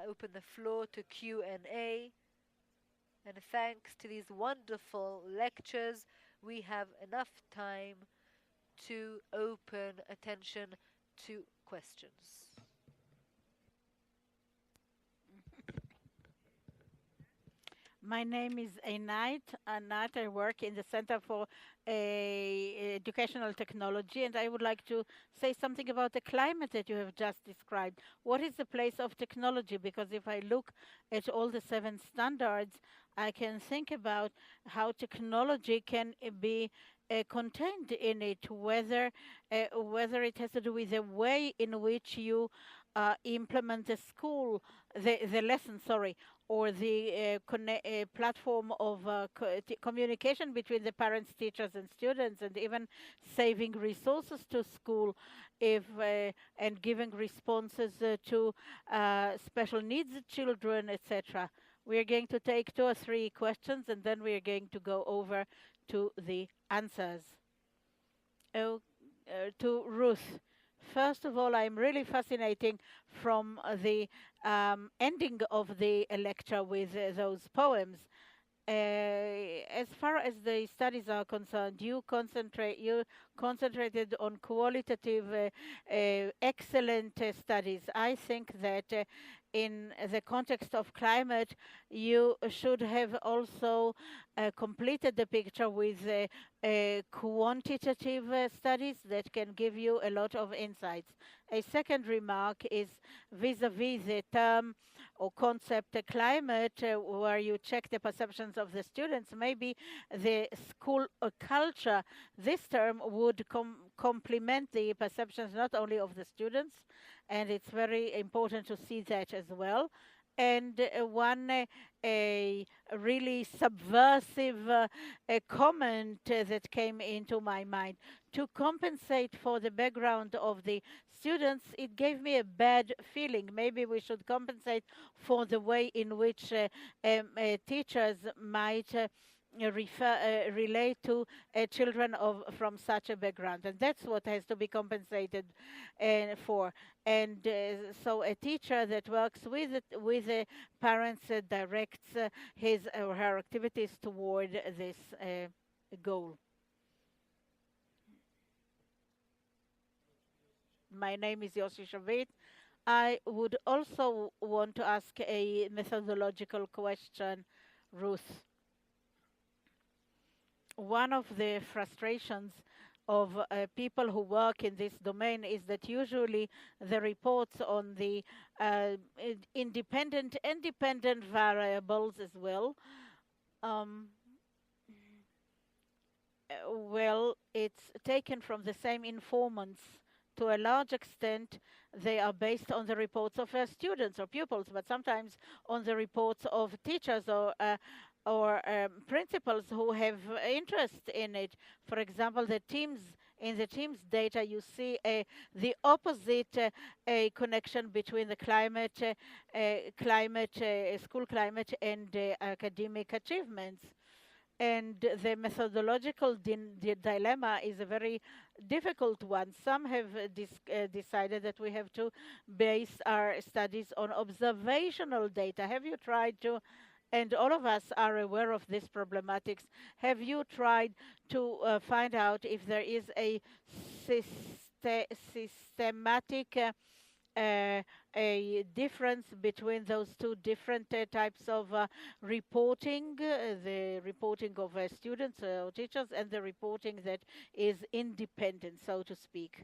open the floor to Q&A. And thanks to these wonderful lectures, we have enough time to open attention to questions. My name is Einat. Anat. I work in the Center for Educational Technology, and I would like to say something about the climate that you have just described. What is the place of technology? Because if I look at all the seven standards, I can think about how technology can be contained in it, whether it has to do with the way in which you implement the lesson, sorry, or the platform of communication between the parents, teachers, and students, and even saving resources to school, if and giving responses to special needs children, etc. We are going to take two or three questions, and then we are going to go over to the answers. Oh, to Ruth. First of all, I'm really fascinating from the ending of the lecture with those poems. As far as the studies are concerned, you concentrated on qualitative, excellent studies. I think that in the context of climate, you should have also completed the picture with quantitative studies that can give you a lot of insights. A second remark is vis-a-vis the term or concept climate, where you check the perceptions of the students. Maybe the school culture, this term would complement the perceptions not only of the students, and it's very important to see that as well. And one a really subversive comment that came into my mind. To compensate for the background of the students, it gave me a bad feeling. Maybe we should compensate for the way in which teachers might relate to children from such a background, and that's what has to be compensated for. And so, a teacher that works with the parents directs his or her activities toward this goal. My name is Yossi Shavit. I would also want to ask a methodological question, Ruth. One of the frustrations of people who work in this domain is that usually the reports on the independent variables as well, um, well, it's taken from the same informants. To a large extent, they are based on the reports of students or pupils, but sometimes on the reports of teachers or principals who have interest in it. For example, in the teams data, you see the opposite a connection between the school climate, and academic achievements. And the methodological dilemma is a very difficult one. Some have decided that we have to base our studies on observational data. Have you tried to, and all of us are aware of this problematics, have you tried to find out if there is a systematic a difference between those two different types of reporting, the reporting of students or teachers, and the reporting that is independent, so to speak?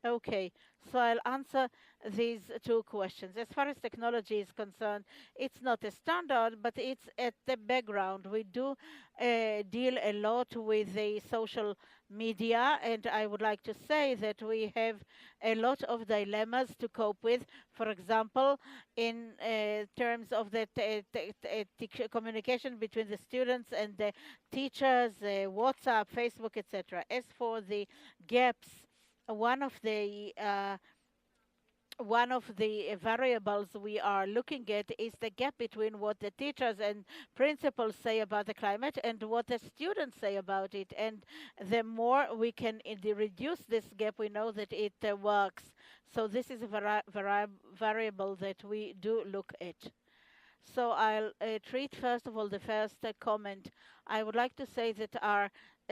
Okay, so I'll answer these two questions. As far as technology is concerned, it's not a standard, but it's at the background. We do deal a lot with the social media, and I would like to say that we have a lot of dilemmas to cope with. For example, in terms of the communication between the students and the teachers, WhatsApp, Facebook, etc. As for the gaps, one of the one of the variables we are looking at is the gap between what the teachers and principals say about the climate and what the students say about it. And the more we can reduce this gap, we know that it works. So this is a variable that we do look at. So I'll treat first of all the first comment. I would like to say that our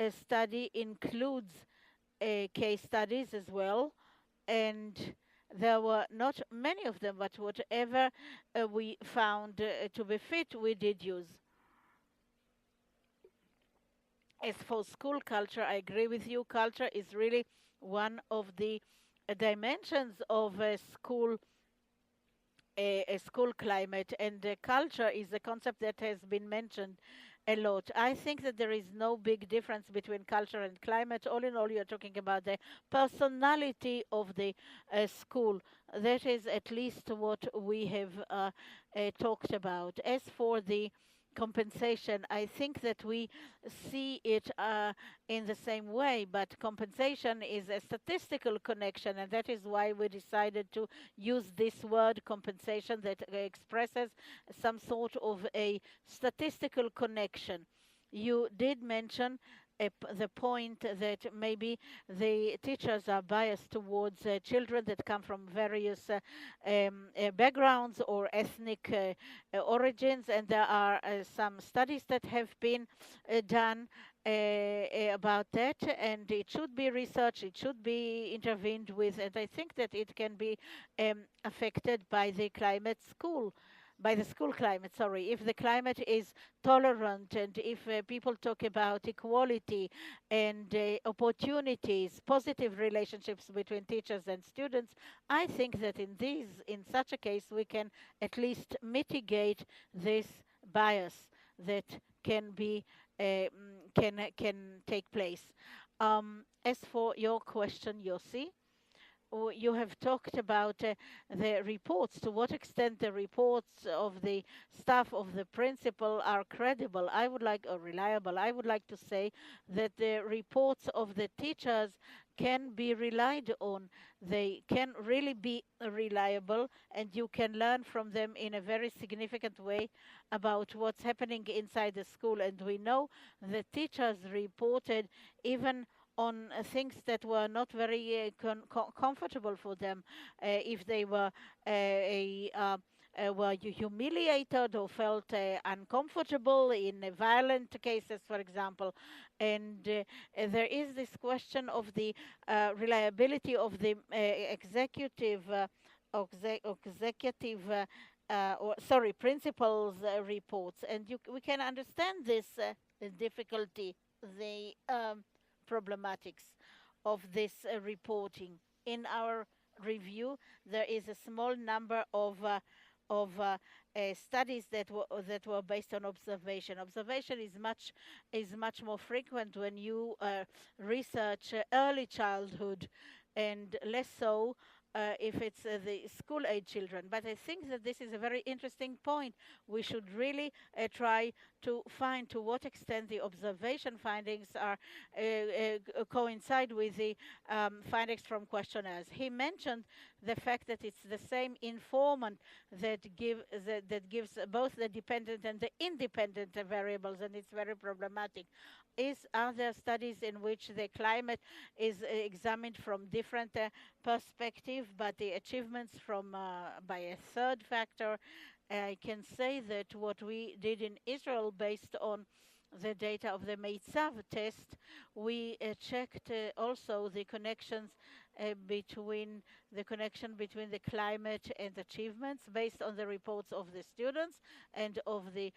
study includes case studies as well, and there were not many of them, but whatever we found to be fit, we did use. As for school culture, I agree with you. Culture is really one of the dimensions of a school climate, and culture is a concept that has been mentioned a lot. I think that there is no big difference between culture and climate. All in all, you're talking about the personality of the school. That is at least what we have talked about. As for the compensation, I think that we see it in the same way, but compensation is a statistical connection, and that is why we decided to use this word compensation that expresses some sort of a statistical connection. You did mention the point that maybe the teachers are biased towards children that come from various backgrounds or ethnic origins, and there are some studies that have been done about that, and it should be researched, it should be intervened with, and I think that it can be affected by the climate school. By the school climate, sorry. If the climate is tolerant, and if people talk about equality and opportunities, positive relationships between teachers and students, I think that in such a case, we can at least mitigate this bias that can be can take place. As for your question, Yossi, you have talked about the reports, to what extent the reports of the staff of the principal are credible. I would like, or reliable. I would like to say that the reports of the teachers can be relied on. They can really be reliable, and you can learn from them in a very significant way about what's happening inside the school. And we know the teachers reported even on things that were not very comfortable for them, if they were humiliated or felt uncomfortable in violent cases, for example. And there is this question of the reliability of the executive or sorry, principals' reports, and we can understand this difficulty, the problematics of this reporting. In our review, there is a small number of studies that were based on observation. Observation is much more frequent when you research early childhood, and less so if it's the school age children. But I think that this is a very interesting point. We should really try to find to what extent the observation findings are coincide with the findings from questionnaires. He mentioned the fact that it's the same informant that gives both the dependent and the independent variables, and it's very problematic. Are there studies in which the climate is examined from different perspective, but the achievements from by a third factor? I can say that what we did in Israel, based on the data of the Meitzav test, we checked also the connections between the climate and achievements, based on the reports of the students and of the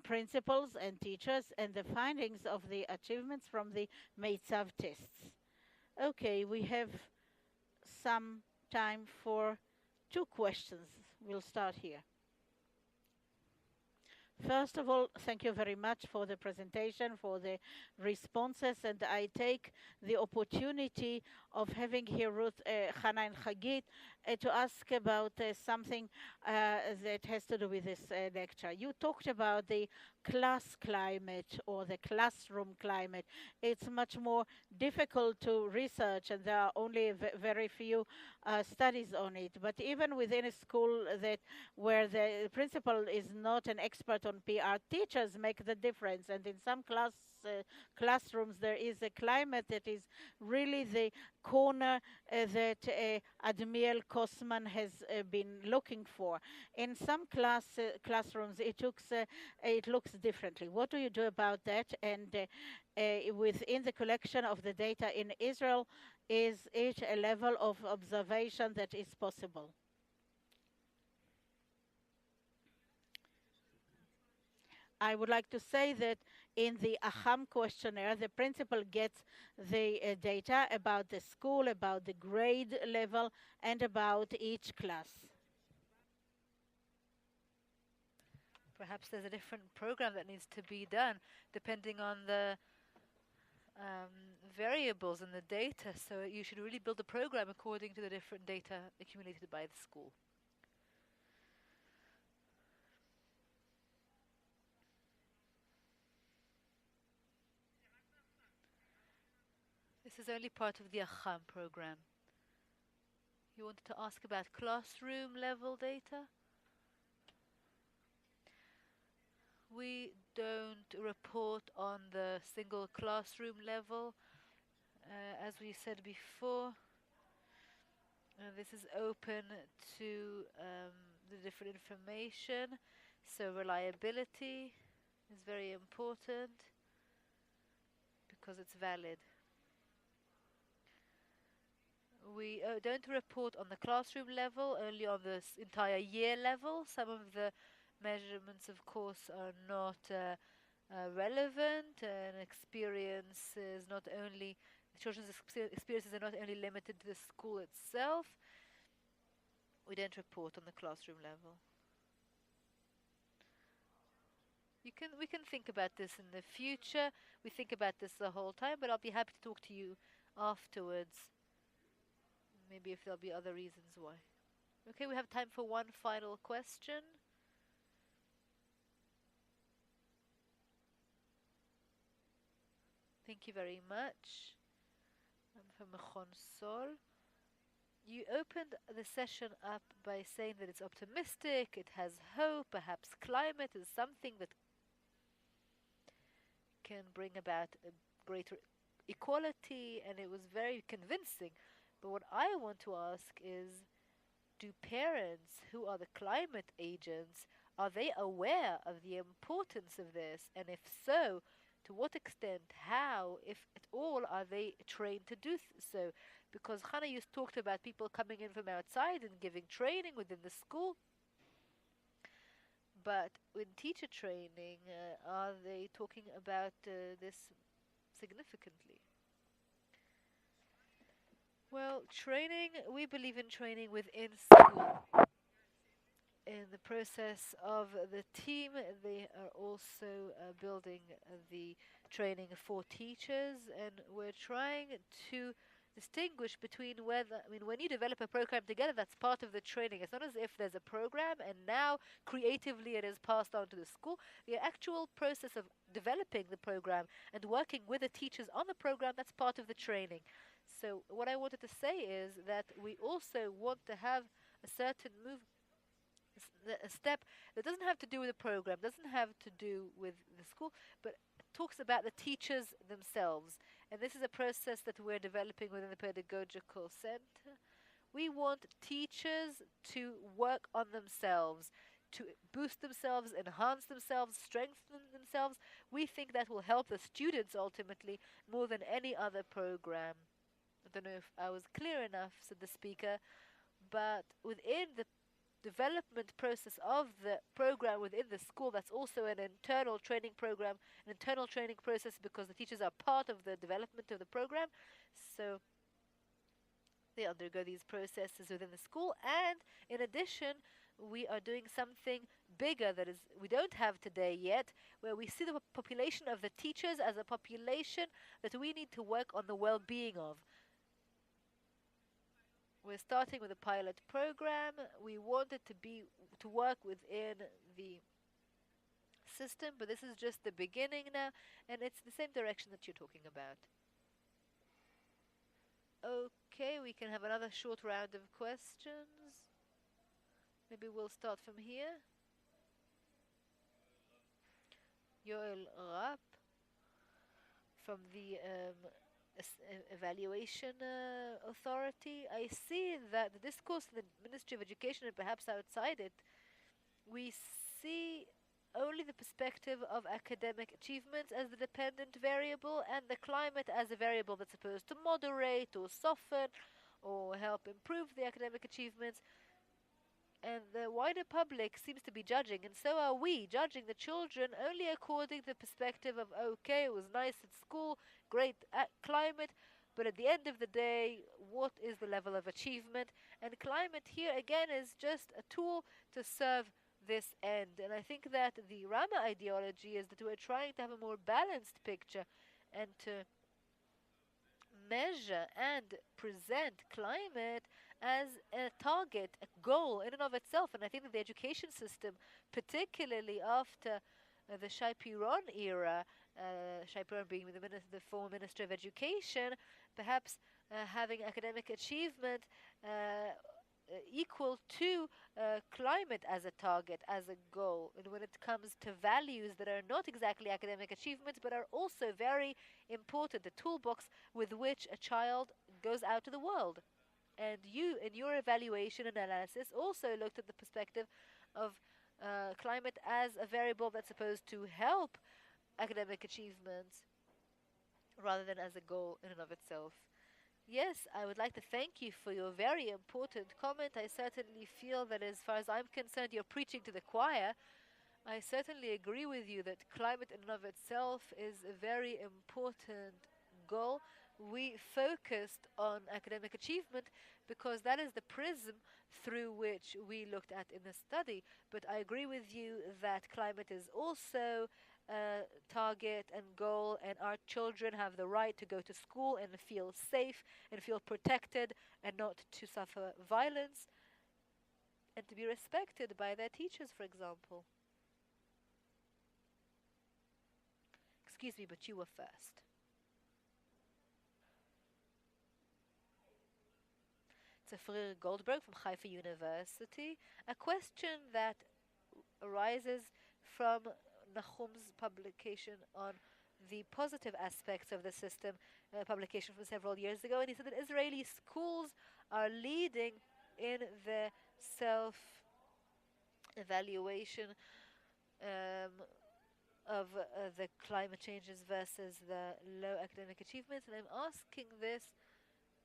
principals and teachers, and the findings of the achievements from the Meitzav tests. Okay, we have some time for two questions. We'll start here. First of all, thank you very much for the presentation, for the responses, and I take the opportunity of having here Ruth, Hannah, and Hagit to ask about something that has to do with this lecture. You talked about the class climate or the classroom climate. It's much more difficult to research, and there are only very few studies on it. But even within a school that where the principal is not an expert on PR, teachers make the difference. And in some classrooms, there is a climate that is really the corner that Admiel Kosman has been looking for. In some classrooms, it looks differently. What do you do about that? And within the collection of the data in Israel, is it a level of observation that is possible? I would like to say that in the AHAM questionnaire, the principal gets the data about the school, about the grade level, and about each class. Perhaps there's a different program that needs to be done depending on the variables in the data. So you should really build a program according to the different data accumulated by the school. This is only part of the Acham program. You wanted to ask about classroom level data? We don't report on the single classroom level. As we said before, this is open to the different information, so reliability is very important because it's valid. We don't report on the classroom level, only on the entire year level. Some of the measurements, of course, are not relevant, and experience is not only children's experiences are not only limited to the school itself. We don't report on the classroom level. We can think about this in the future. We think about this the whole time, but I'll be happy to talk to you afterwards. Maybe if there'll be other reasons why. Okay, we have time for one final question. Thank you very much. I'm from Mechon Sol. You opened the session up by saying that it's optimistic, it has hope, perhaps climate is something that can bring about a greater equality, and it was very convincing. But what I want to ask is, do parents who are the climate agents, are they aware of the importance of this? And if so, to what extent, how, if at all, are they trained to do so? Because Hannah, you talked about people coming in from outside and giving training within the school. But in teacher training, are they talking about this significantly? Well, training, we believe in training within school. In the process of the team, they are also building the training for teachers, and we're trying to distinguish between whether, I mean, when you develop a program together, that's part of the training. It's not as if there's a program and now creatively it is passed on to the school. The actual process of developing the program and working with the teachers on the program, that's part of the training. So, what I wanted to say is that we also want to have a certain move, a step that doesn't have to do with the program, doesn't have to do with the school, but talks about the teachers themselves. And this is a process that we're developing within the pedagogical center. We want teachers to work on themselves, to boost themselves, enhance themselves, strengthen themselves. We think that will help the students ultimately more than any other program. I don't know if I was clear enough, said the speaker, but within the development process of the program within the school, that's also an internal training program, an internal training process, because the teachers are part of the development of the program. So they undergo these processes within the school, and in addition, we are doing something bigger that is we don't have today yet, where we see the population of the teachers as a population that we need to work on the well-being of. We're starting with a pilot program. We want it to work within the system, but this is just the beginning now, and it's the same direction that you're talking about. Okay, we can have another short round of questions. Maybe we'll start from here. Yoel Rapp from the Evaluation Authority. I see that the discourse in the Ministry of Education and perhaps outside it, we see only the perspective of academic achievements as the dependent variable and the climate as a variable that's supposed to moderate or soften or help improve the academic achievements. And the wider public seems to be judging, and so are we, judging the children only according to the perspective of, okay, it was nice at school, great climate, but at the end of the day, what is the level of achievement? And climate here again is just a tool to serve this end. And I think that the Rama ideology is that we're trying to have a more balanced picture and to measure and present climate as a target, a goal in and of itself. And I think that the education system, particularly after the Shai Piron era, Shai Piron being the former Minister of Education, perhaps having academic achievement equal to climate as a target, as a goal. And when it comes to values that are not exactly academic achievements but are also very important, the toolbox with which a child goes out to the world. And you, in your evaluation and analysis, also looked at the perspective of climate as a variable that's supposed to help academic achievements rather than as a goal in and of itself. Yes, I would like to thank you for your very important comment. I certainly feel that as far as I'm concerned, you're preaching to the choir. I certainly agree with you that climate in and of itself is a very important goal. We focused on academic achievement because that is the prism through which we looked at in the study. But I agree with you that climate is also target and goal, and our children have the right to go to school and feel safe and feel protected and not to suffer violence and to be respected by their teachers, for example. Excuse me, but you were first. Tzafrir Goldberg from Haifa University. A question that arises from Nahum's publication on the positive aspects of the system, publication from several years ago, and he said that Israeli schools are leading in the self-evaluation of the climate changes versus the low academic achievements. And I'm asking this,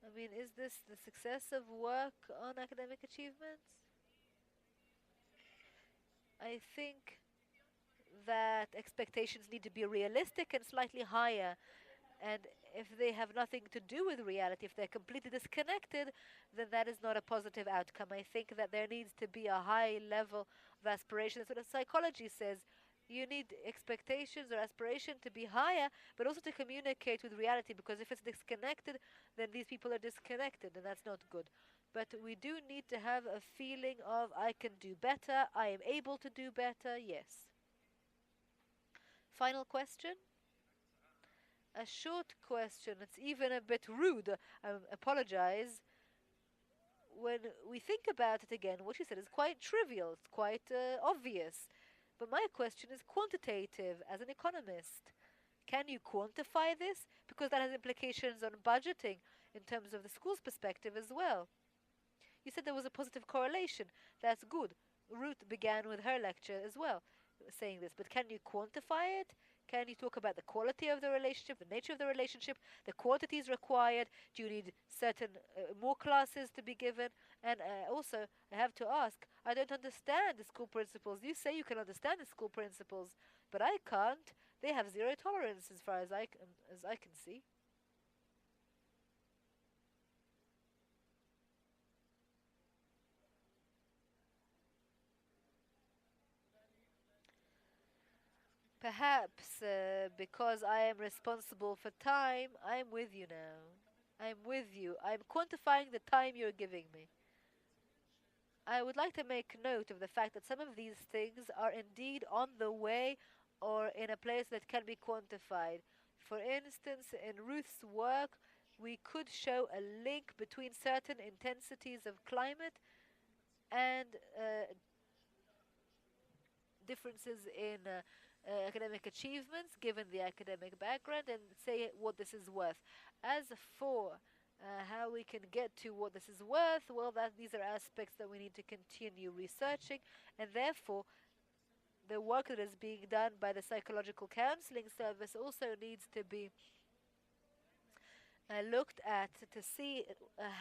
I mean, is this the success of work on academic achievements? I think that expectations need to be realistic and slightly higher. And if they have nothing to do with reality, if they're completely disconnected, then that is not a positive outcome. I think that there needs to be a high level of aspiration. That's what psychology says. You need expectations or aspiration to be higher, but also to communicate with reality, because if it's disconnected, then these people are disconnected, and that's not good. But we do need to have a feeling of I can do better, I am able to do better, yes. Final question? A short question. It's even a bit rude. I apologize. When we think about it again, what you said is quite trivial. It's quite obvious. But my question is quantitative as an economist. Can you quantify this? Because that has implications on budgeting in terms of the school's perspective as well. You said there was a positive correlation. That's good. Ruth began with her lecture as well, saying this. But can you quantify it? Can you talk about the quality of the relationship, the nature of the relationship, the quantities required? Do you need certain more classes to be given? And also, I have to ask, I don't understand the school principles. You say you can understand the school principles, but I can't. They have zero tolerance as far as I can see. Perhaps because I am responsible for time, I'm with you now. I'm with you. I'm quantifying the time you're giving me. I would like to make note of the fact that some of these things are indeed on the way or in a place that can be quantified. For instance, in Ruth's work, we could show a link between certain intensities of climate and differences in academic achievements given the academic background and say what this is worth. As for how we can get to what this is worth, well, that these are aspects that we need to continue researching, and therefore the work that is being done by the psychological counseling service also needs to be looked at to see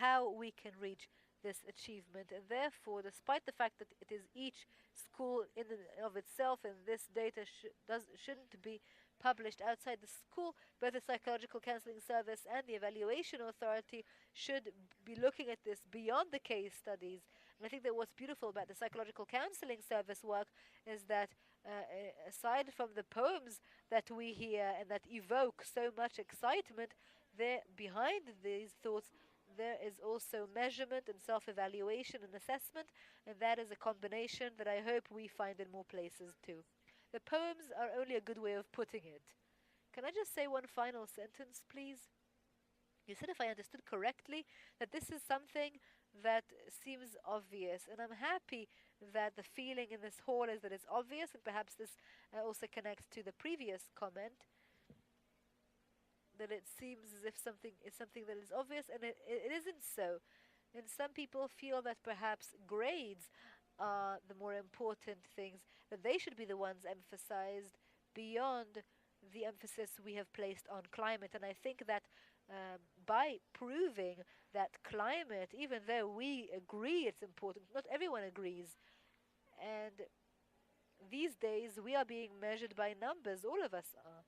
how we can reach this achievement. And therefore, despite the fact that it is each school in and of itself, and this data shouldn't be published outside the school, both the psychological counseling service and the evaluation authority should be looking at this beyond the case studies. And I think that what's beautiful about the psychological counseling service work is that aside from the poems that we hear and that evoke so much excitement, there behind these thoughts there is also measurement and self-evaluation and assessment, and that is a combination that I hope we find in more places too. The poems are only a good way of putting it. Can I just say one final sentence, please? You said, if I understood correctly, that this is something that seems obvious, and I'm happy that the feeling in this hall is that it's obvious, and perhaps this also connects to the previous comment that it seems as if something is something that is obvious, and it isn't so. And some people feel that perhaps grades are the more important things, that they should be the ones emphasized beyond the emphasis we have placed on climate. And I think that by proving that climate, even though we agree it's important, not everyone agrees. And these days we are being measured by numbers, all of us are.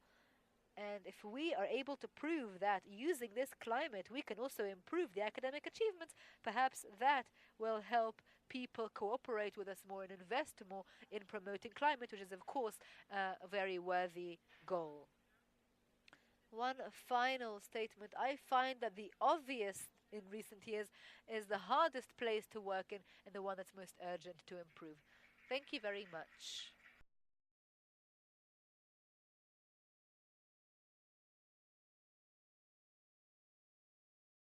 And if we are able to prove that using this climate we can also improve the academic achievements, perhaps that will help people cooperate with us more and invest more in promoting climate, which is, of course, a very worthy goal. One final statement. I find that the obvious in recent years is the hardest place to work in and the one that's most urgent to improve. Thank you very much.